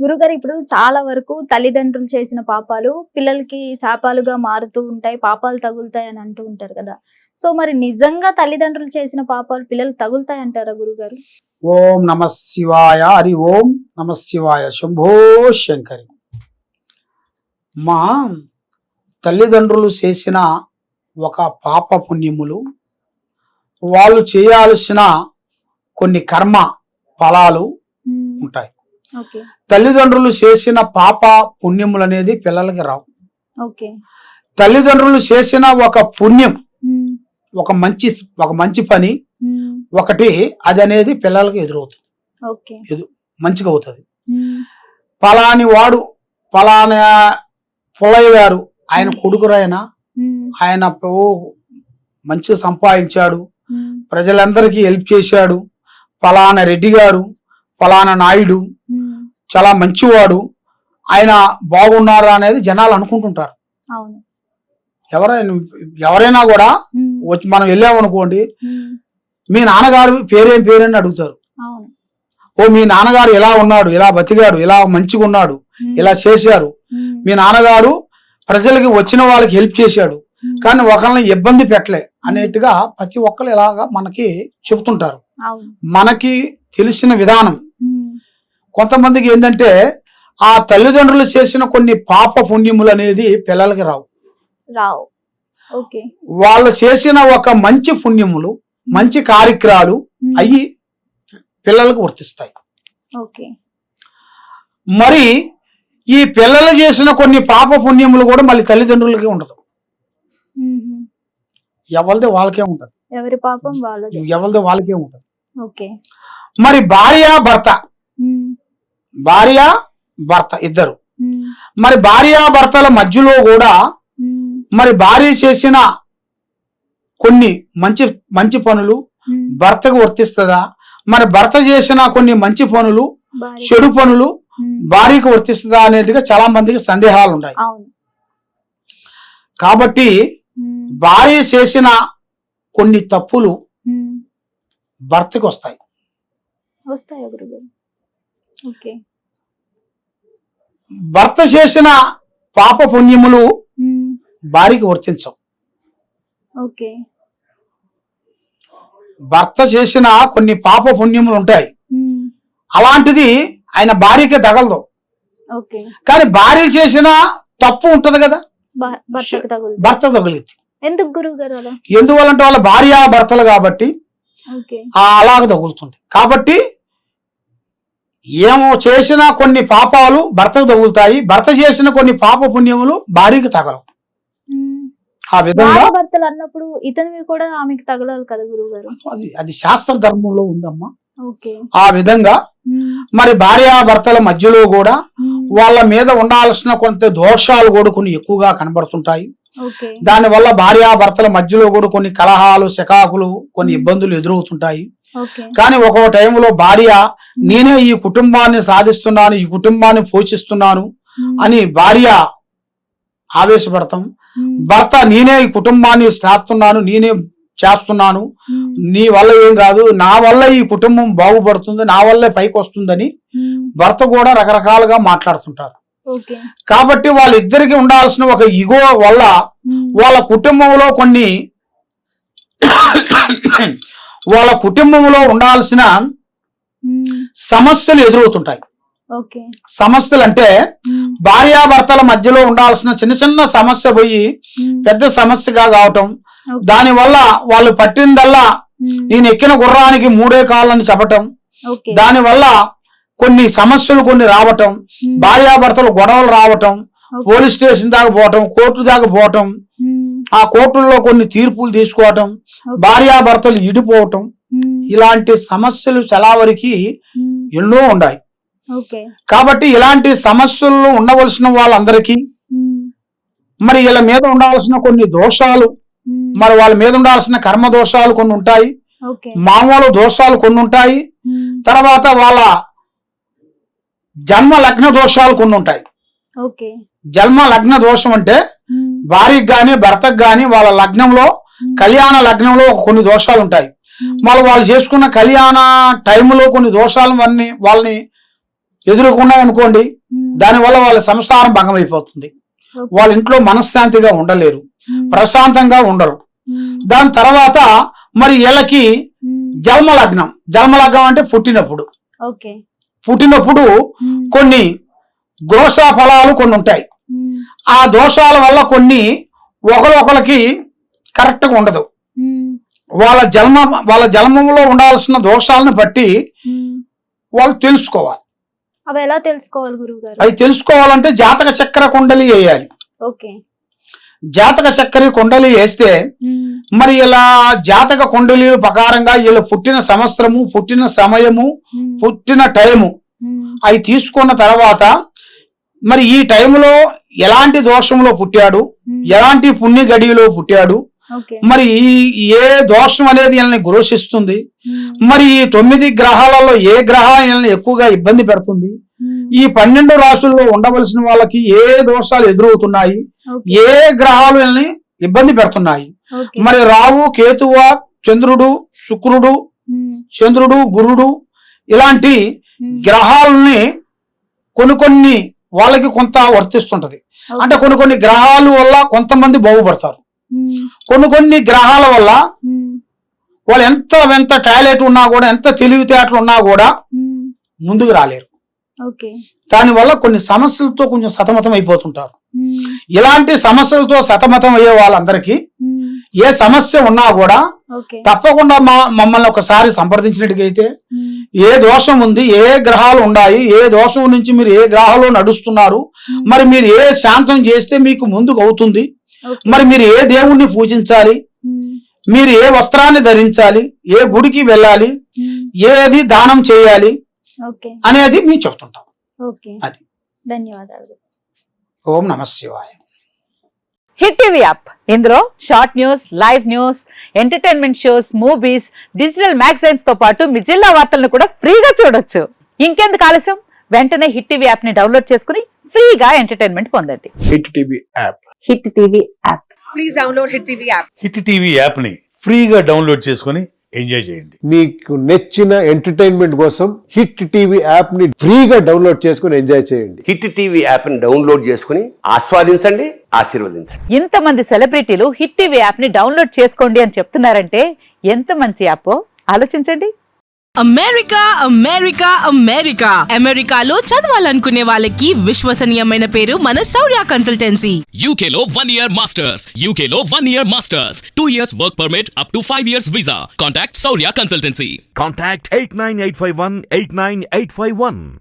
గురుగారు ఇప్పుడు చాలా వరకు తల్లిదండ్రులు చేసిన పాపాలు పిల్లలకి శాపాలుగా మారుతూ ఉంటాయి, పాపాలు తగులుతాయి అని అంటూ ఉంటారు కదా. సో మరి నిజంగా తల్లిదండ్రులు చేసిన పాపాలు పిల్లలు తగులుతాయి అంటారా గురుగారు? ఓం నమ శివాయ. హరి ఓం నమ శివాయ. శంభో శంకరి. మా తల్లిదండ్రులు చేసిన ఒక పాప పుణ్యములు, వాళ్ళు చేయాల్సిన కొన్ని కర్మ ఫలాలు ఉంటాయి. తల్లిదండ్రులు చేసిన పాప పుణ్యములు అనేది పిల్లలకి రావు. తల్లిదండ్రులు చేసిన ఒక పుణ్యం, ఒక మంచి పని ఒకటి, అది అనేది పిల్లలకి ఎదురవుతుంది, మంచిగా అవుతుంది. పలాని వాడు, పలానా పుల్లయ్య గారు, ఆయన కొడుకురైనా ఆయన మంచిగా సంపాదించాడు, ప్రజలందరికీ హెల్ప్ చేశాడు, పలానా రెడ్డి గారు, పలానా నాయుడు చాలా మంచివాడు, ఆయన బాగున్నారు అనేది జనాలు అనుకుంటుంటారు. ఎవరైనా కూడా వచ్చి మనం వెళ్ళామనుకోండి, మీ నాన్నగారు పేరేని అడుగుతారు. ఓ మీ నాన్నగారు ఎలా ఉన్నాడు, ఇలా బతికాడు, ఇలా మంచిగా ఉన్నాడు, ఇలా చేశారు, మీ నాన్నగారు ప్రజలకి వచ్చిన వాళ్ళకి హెల్ప్ చేశాడు, కానీ ఒకళ్ళని ఇబ్బంది పెట్టలే అనేట్టుగా ప్రతి ఒక్కరు ఇలాగా మనకి చెబుతుంటారు. మనకి తెలిసిన విధానం. కొంతమందికి ఏంటంటే ఆ తల్లిదండ్రులు చేసిన కొన్ని పాప పుణ్యములు అనేది పిల్లలకి రావు. వాళ్ళు చేసిన ఒక మంచి పుణ్యములు, మంచి కార్యక్రమాలు అవి పిల్లలకు వర్తిస్తాయి. మరి ఈ పిల్లలు చేసిన కొన్ని పాప పుణ్యములు కూడా మళ్ళీ తల్లిదండ్రులకి ఉండదు. ఎవరిది వాళ్ళకే ఉంటది, ఎవరి పాపం వాళ్ళది, ఎవరిది వాళ్ళకే ఉంటది. మరి భార్య భర్త ఇద్దరు, మరి భార్యాభర్తల మధ్యలో కూడా మరి భార్య చేసిన కొన్ని మంచి పనులు భర్తకు వర్తిస్తుందా, మరి భర్త చేసిన కొన్ని మంచి పనులు, చెడు పనులు భార్యకు వర్తిస్తుందా అనేదిగా చాలా మందికి సందేహాలు ఉన్నాయి. కాబట్టి భార్య చేసిన కొన్ని తప్పులు భర్తకు వస్తాయి. భర్త చేసిన పాప పుణ్యములు భార్యకి వర్తించవు. భర్త చేసిన కొన్ని పాప పుణ్యములు ఉంటాయి, అలాంటిది ఆయన భార్యకి తగలదు. కానీ భార్య చేసిన తప్పు ఉంటది కదా, భర్త తగిలింది. ఎందుకు గురువు గారు అలా? ఎందువల్లంటే వాళ్ళ భార్య భర్తలు కాబట్టి అలాగ తగులుతుంది. కాబట్టి ఏమో చేసిన కొన్ని పాపాలు భర్తకు తగులుతాయి, భర్త చేసిన కొన్ని పాప పుణ్యములు భార్యకి తగలవు. ఆ విధంగా భర్తలు అన్నప్పుడు ఇతనివి కూడా ఆమెకి తగలాలి కదా గురువు గారు? అది శాస్త్ర ధర్మంలో ఉందమ్మా. ఆ విధంగా మరి భార్యాభర్తల మధ్యలో కూడా వాళ్ళ మీద ఉండాల్సిన కొంత దోషాలు కూడా కొన్ని ఎక్కువగా కనబడుతుంటాయి. దాని వల్ల భార్యాభర్తల మధ్యలో కూడా కొన్ని కలహాలు, శకాకులు, కొన్ని ఇబ్బందులు ఎదురవుతుంటాయి. కానీ ఒక్కో టైంలో భార్య నేనే ఈ కుటుంబాన్ని సాధిస్తున్నాను, ఈ కుటుంబాన్ని పోషిస్తున్నాను అని భార్య ఆవేశపడతాం. భర్త నేనే ఈ కుటుంబాన్ని సాధిస్తున్నాను, నేనే చేస్తున్నాను, నీ వల్ల ఏం కాదు, నా వల్ల ఈ కుటుంబం బాగుపడుతుంది, నా వల్లే పైకి వస్తుందని భర్త కూడా రకరకాలుగా మాట్లాడుతుంటారు. కాబట్టి వాళ్ళిద్దరికి ఉండాల్సిన ఒక ఇగో వల్ల వాళ్ళ కుటుంబంలో ఉండాల్సిన సమస్యలు ఎదురవుతుంటాయి. సమస్యలు అంటే భార్యాభర్తల మధ్యలో ఉండాల్సిన చిన్న చిన్న సమస్య పోయి పెద్ద సమస్యగా కావటం, దాని వల్ల వాళ్ళు పట్టిందల్లా నేను ఎక్కిన గుర్రానికి 3 కాళ్ళని చెప్పటం, దాని వల్ల కొన్ని సమస్యలు కొన్ని రావటం, భార్యాభర్తలు గొడవలు రావటం, పోలీస్ స్టేషన్ దాకా పోవటం, కోర్టు దాకా పోవటం, ఆ కోర్టుల్లో కొన్ని తీర్పులు తీసుకోవటం, భార్యాభర్తలు ఇడిపోవటం, ఇలాంటి సమస్యలు చాలావరకు ఎన్నో ఉన్నాయి. కాబట్టి ఇలాంటి సమస్యలు ఉండవలసిన వాళ్ళందరికీ మరి వీళ్ళ మీద ఉండాల్సిన కొన్ని దోషాలు, మరి వాళ్ళ మీద ఉండాల్సిన కర్మ దోషాలు కొన్ని ఉంటాయి, మామూలు దోషాలు కొన్ని ఉంటాయి, తర్వాత వాళ్ళ జన్మ లగ్న దోషాలు కొన్ని ఉంటాయి. జన్మ లగ్న దోషం అంటే భార్యకి గాని భర్తకు గాని వాళ్ళ లగ్నంలో, కళ్యాణ లగ్నంలో కొన్ని దోషాలు ఉంటాయి. మళ్ళీ వాళ్ళు చేసుకున్న కళ్యాణ టైంలో కొన్ని దోషాలు వాళ్ళని ఎదుర్కొన్నాయనుకోండి, దానివల్ల వాళ్ళ సంసారం భంగం అయిపోతుంది. వాళ్ళ ఇంట్లో మనశ్శాంతిగా ఉండలేరు, ప్రశాంతంగా ఉండరు. దాని తర్వాత మరి వీళ్ళకి జన్మలగ్నం అంటే పుట్టినప్పుడు కొన్ని దోష ఫలాలు కొన్ని ఉంటాయి. ఆ దోషాల వల్ల కొన్ని ఒకరికి కరెక్ట్గా ఉండదు. వాళ్ళ జన్మంలో ఉండాల్సిన దోషాలను బట్టి వాళ్ళు తెలుసుకోవాలి. అవి ఎలా తెలుసుకోవాలి గురువుగారు? అవి తెలుసుకోవాలంటే జాతక చక్ర కుండలి వేయాలి. జాతక చక్కెర కుండలి వేస్తే మరి ఇలా జాతక కుండలీల ప్రకారంగా వీళ్ళు పుట్టిన సంవత్సరము, పుట్టిన సమయము, పుట్టిన టైము అవి తీసుకున్న తర్వాత మరి ఈ టైంలో ఎలాంటి దోషంలో పుట్టాడు, ఎలాంటి పుణ్య గడిలో పుట్టాడు, మరి ఏ దోషం అనేది వీళ్ళని ఘోషిస్తుంది, మరి ఈ 9 గ్రహాలలో ఏ గ్రహం వీళ్ళని ఎక్కువగా ఇబ్బంది పెడుతుంది, ఈ 12 రాశుల్లో ఉండవలసిన వాళ్ళకి ఏ దోషాలు ఎదురవుతున్నాయి, ఏ గ్రహాలు వీళ్ళని ఇబ్బంది పెడుతున్నాయి. మరి రావు, కేతువ, చంద్రుడు, శుక్రుడు, గురుడు ఇలాంటి గ్రహాలని కొన్ని వాళ్ళకి కొంత వర్తిస్తుంటది. అంటే కొన్ని గ్రహాల వల్ల కొంతమంది బాగుపడతారు, కొన్ని గ్రహాల వల్ల వాళ్ళు ఎంత టాలెంట్ ఉన్నా కూడా, ఎంత తెలివితేటలు ఉన్నా కూడా ముందుకు రాలేరు. దానివల్ల కొన్ని సమస్యలతో కొంచెం సతమతం అయిపోతుంటారు. ఇలాంటి సమస్యలతో సతమతం అయ్యే వాళ్ళందరికీ ఏ సమస్య ఉన్నా కూడా తప్పకుండా మమ్మల్ని ఒకసారి సంప్రదించినట్టుగైతే ఏ దోషం ఉంది, ఏ గ్రహాలు ఉన్నాయి, ఏ దోషం నుంచి మీరు ఏ గ్రహాలు నడుస్తున్నారు, మరి మీరు ఏ శాంతం చేస్తే మీకు ముందుకు అవుతుంది, మరి మీరు ఏ దేవుణ్ణి పూజించాలి, మీరు ఏ వస్త్రాన్ని ధరించాలి, ఏ గుడికి వెళ్ళాలి, ఏది దానం చేయాలి అనేది మేము చెప్తుంటాం. అది. ధన్యవాదాలు. ఓం నమః శివాయ. హిట్ టీవీ యాప్, ఇందులో short news, live news, entertainment shows, movies, digital magazines తో పాటు మీ జిల్లా వార్తలను కూడా ఫ్రీగా చూడొచ్చు. ఇంకెందుకు ఆలస్యం, వెంటనే హిట్ టీవీ యాప్ ని డౌన్లోడ్ చేసుకుని ఫ్రీగా ఎంటర్టైన్మెంట్ పొందండి. Hit TV app. Hit TV app. Please download hit TV app. Hit TV app ని ఫ్రీగా డౌన్లోడ్ చేసుకుని ఎంజాయ్ చేయండి. మీకు నచ్చిన ఎంటర్టైన్మెంట్ కోసం హిట్ టీవీ యాప్ ని ఫ్రీగా డౌన్లోడ్ చేసుకుని ఎంజాయ్ చేయండి. హిట్ టీవీ యాప్ ని డౌన్లోడ్ చేసుకుని ఆస్వాదించండి, ఆశీర్వదించండి. ఇంతమంది సెలబ్రిటీలు హిట్ టీవీ యాప్ ని డౌన్లోడ్ చేసుకోండి అని చెప్తున్నారంటే ఎంత మంచి యాప్ ఆలోచించండి. అమెరికాలో చదవాలనుకునే వాళ్ళకి విశ్వసనీయమైన పేరు మన శౌర్య కన్సల్టెన్సీ. UK లో 1 year masters, UK లో 1 year masters, 2 years work permit up to 5 years visa. Contact Saurya Consultancy. Contact 89851 89851.